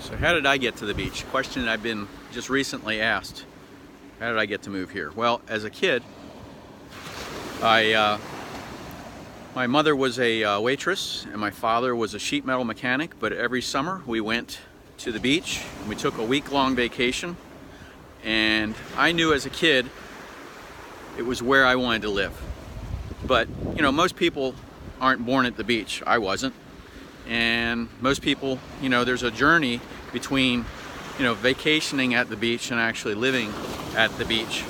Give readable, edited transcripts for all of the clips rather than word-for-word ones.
So how did I get to the beach? Question I've been just recently asked. How did I get to move here? Well, as a kid, my mother was a waitress and my father was a sheet metal mechanic, but every summer we went to the beach and we took a week-long vacation, and I knew as a kid it was where I wanted to live. But you know, most people aren't born at the beach. I wasn't. And most people, you know, there's a journey between, you know, vacationing at the beach and actually living at the beach.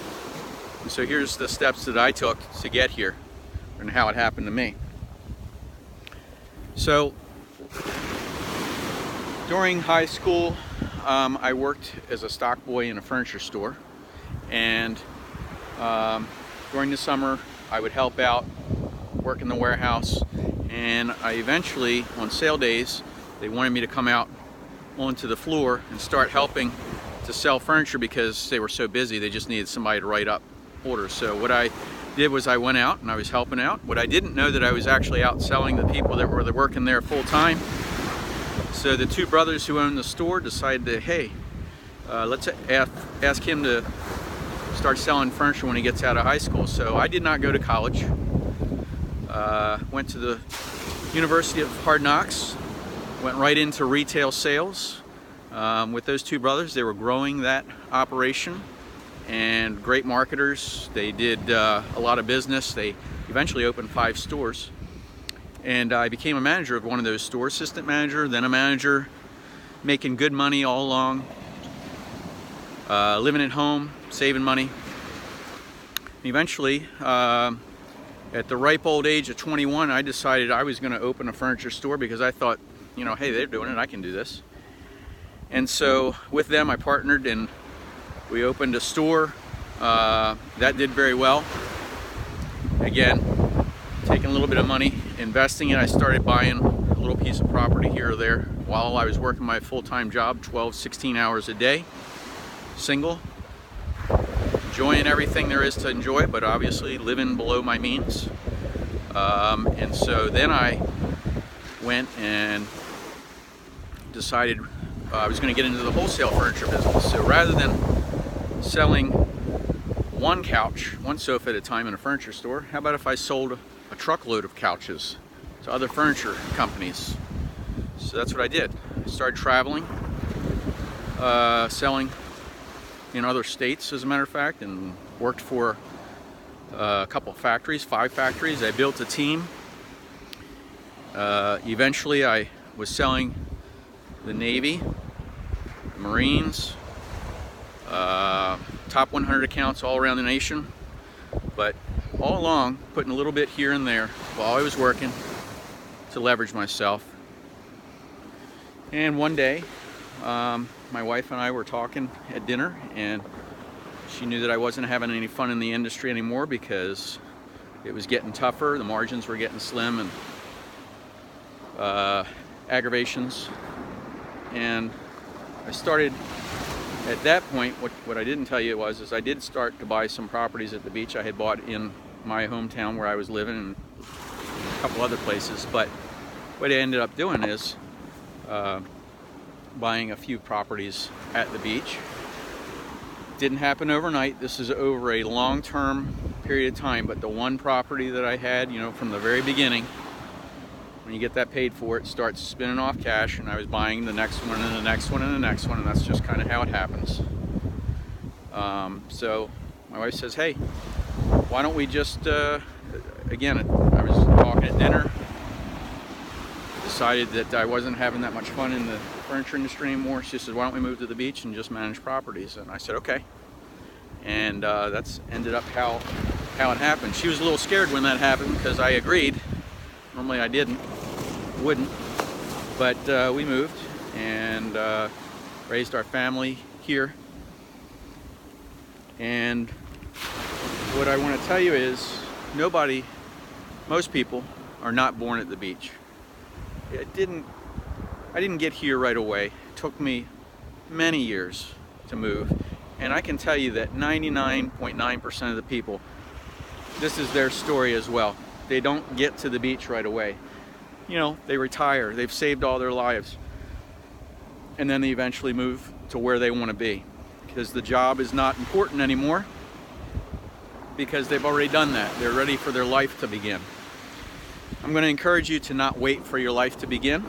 And so here's the steps that I took to get here and how it happened to me. So during high school, I worked as a stock boy in a furniture store, and during the summer I would help out, work in the warehouse, and I eventually, on sale days, they wanted me to come out onto the floor and start helping to sell furniture because they were so busy they just needed somebody to write up orders. So what I did was I went out and I was helping out. What I didn't know that I was actually out selling the people that were working there full time. So the two brothers who owned the store decided to, hey, let's ask him to start selling furniture when he gets out of high school. So I did not go to college. Went to the University of Hard Knocks, went right into retail sales. With those two brothers, they were growing that operation, and great marketers. They did a lot of business. They eventually opened 5 stores, and I became a manager of one of those stores, assistant manager, then a manager, making good money all along, living at home, saving money. Eventually, at the ripe old age of 21, I decided I was going to open a furniture store because I thought, you know, hey, they're doing it, I can do this. And so with them, I partnered and we opened a store. That did very well. Again, taking a little bit of money, investing it. I started buying a little piece of property here or there while I was working my full-time job, 12, 16 hours a day, single. Enjoying everything there is to enjoy, but obviously living below my means. And so then I went and decided I was going to get into the wholesale furniture business. So rather than selling one couch, one sofa at a time in a furniture store, how about if I sold a truckload of couches to other furniture companies? So that's what I did. I started traveling, selling in other states, as a matter of fact, and worked for a couple of factories, 5 factories. I built a team. Eventually I was selling the Navy, the Marines, top 100 accounts all around the nation, but all along putting a little bit here and there while I was working to leverage myself. And one day my wife and I were talking at dinner, and she knew that I wasn't having any fun in the industry anymore because it was getting tougher, the margins were getting slim, and aggravations. And I started, at that point, what I didn't tell you is I did start to buy some properties at the beach. I had bought in my hometown where I was living and a couple other places, but what I ended up doing is buying a few properties at the beach. Didn't happen overnight. This is over a long-term period of time, but the one property that I had, you know, from the very beginning, when you get that paid for, it starts spinning off cash, and I was buying the next one and the next one and the next one, and that's just kind of how it happens. So my wife says, hey, why don't we just, again, I was talking at dinner, decided that I wasn't having that much fun in the furniture industry anymore. She said, why don't we move to the beach and just manage properties? And I said, okay. And that's ended up how it happened. She was a little scared when that happened because I agreed. Normally I wouldn't. But we moved and raised our family here. And what I want to tell you is most people are not born at the beach. I didn't get here right away. It took me many years to move, and I can tell you that 99.9% of the people, this is their story as well. They don't get to the beach right away. You know, they retire, they've saved all their lives, and then they eventually move to where they want to be, because the job is not important anymore, because they've already done that. They're ready for their life to begin. I'm going to encourage you to not wait for your life to begin,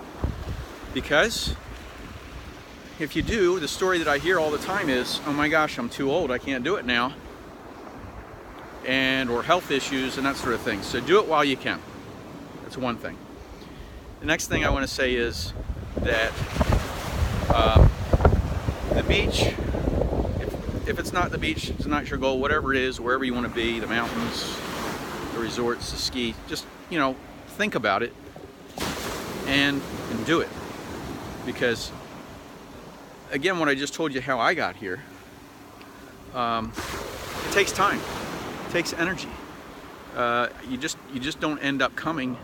because if you do, the story that I hear all the time is, oh my gosh, I'm too old, I can't do it now, or health issues and that sort of thing. So do it while you can. That's one thing. The next thing I want to say is that the beach, if it's not the beach, it's not your goal, whatever it is, wherever you want to be, the mountains, the resorts, the ski, just, you know, think about it and do it. Because again, what I just told you how I got here, it takes time, it takes energy. You just don't end up coming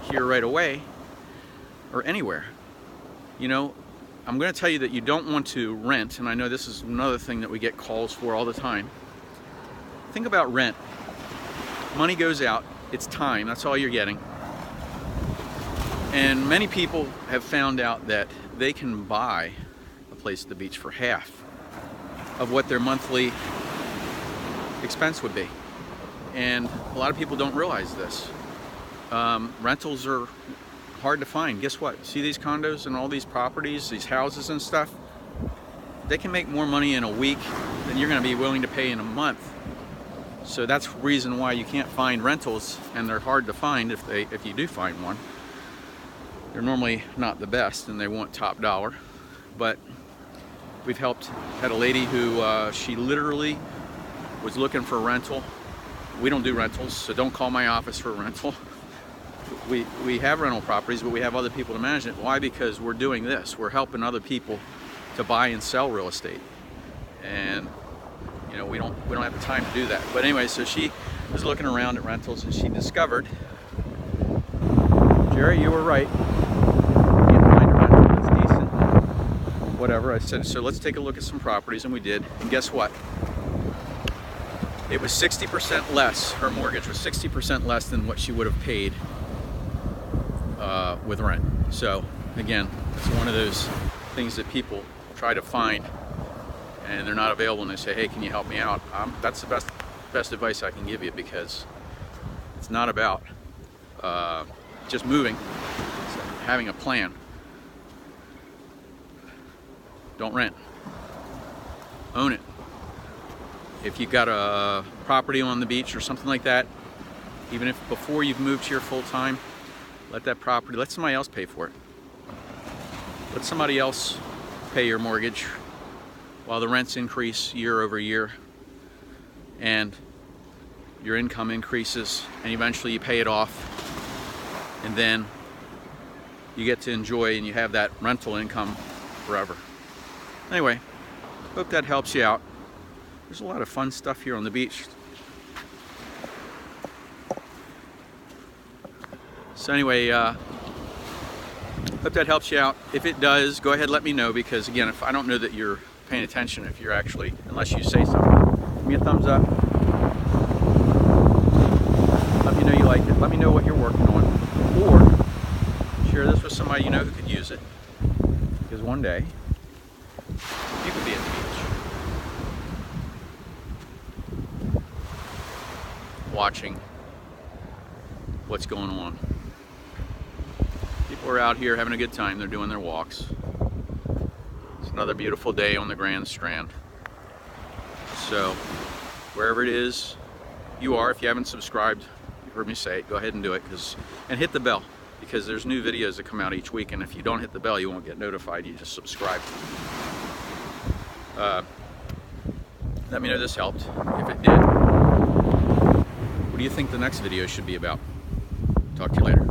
here right away or anywhere. You know, I'm going to tell you that you don't want to rent, and I know this is another thing that we get calls for all the time. Think about rent. Money goes out, it's time, that's all you're getting. And many people have found out that they can buy a place at the beach for half of what their monthly expense would be. And a lot of people don't realize this. Rentals are hard to find. Guess what? See these condos and all these properties, these houses and stuff? They can make more money in a week than you're going to be willing to pay in a month. So that's the reason why you can't find rentals, and they're hard to find if you do find one. They're normally not the best, and they want top dollar. But we've had a lady who she literally was looking for a rental. We don't do rentals, so don't call my office for a rental. We have rental properties, but we have other people to manage it. Why? Because we're doing this. We're helping other people to buy and sell real estate. And you know, we don't have the time to do that. But anyway, so she was looking around at rentals, and she discovered, Jerry, you were right. You can't find a rental that's decent. Whatever. I said, so let's take a look at some properties, and we did. And guess what? It was 60% less. Her mortgage was 60% less than what she would have paid with rent. So again, it's one of those things that people try to find, and they're not available, and they say, hey, can you help me out? That's the best advice I can give you, because it's not about just moving. It's having a plan. Don't rent. Own it. If you've got a property on the beach or something like that, even if before you've moved here full time, let somebody else pay for it. Let somebody else pay your mortgage while the rents increase year over year, and your income increases, and eventually you pay it off, and then you get to enjoy, and you have that rental income forever. Anyway, hope that helps you out. There's a lot of fun stuff here on the beach. So anyway, hope that helps you out. If it does, go ahead, let me know, because again, if I don't know that you're paying attention, if you're actually, unless you say something, give me a thumbs up. Let me know you liked it. Let me know what you're working on, or share this with somebody you know who could use it, because one day you could be at the beach watching what's going on. People are out here having a good time. They're doing their walks. It's another beautiful day on the Grand Strand. So wherever it is you are, if you haven't subscribed, you've heard me say it, go ahead and do it, and hit the bell, because there's new videos that come out each week, and if you don't hit the bell, you won't get notified. You just subscribe. Let me know this helped. If it did, what do you think the next video should be about? Talk to you later.